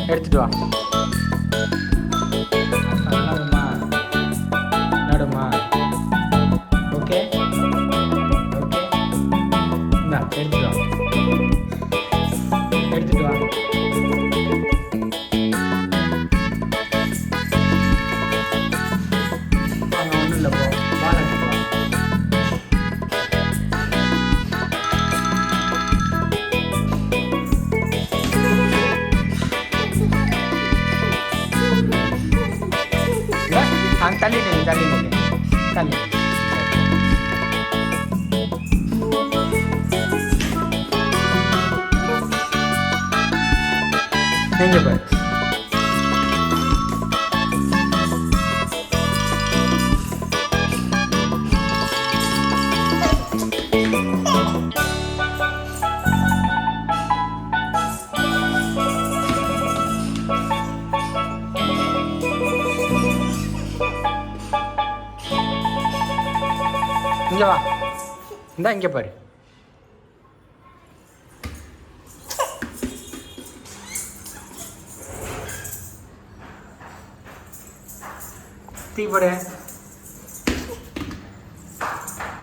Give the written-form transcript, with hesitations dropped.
எடுத்துட்டு வா. நடுமா. Okay okay. இந்தா எடுத்துட்டு வா. எடுத்துட்டு வா. அங்கே ஒன்றும் இல்லை, போ பால் எடுத்துட்டு வா. தள்ளி நில்லு, தள்ளி நில்லு, தள்ளி. எங்க பாரு. இங்க வா. இந்தா இங்க பாரு. தீ போடு.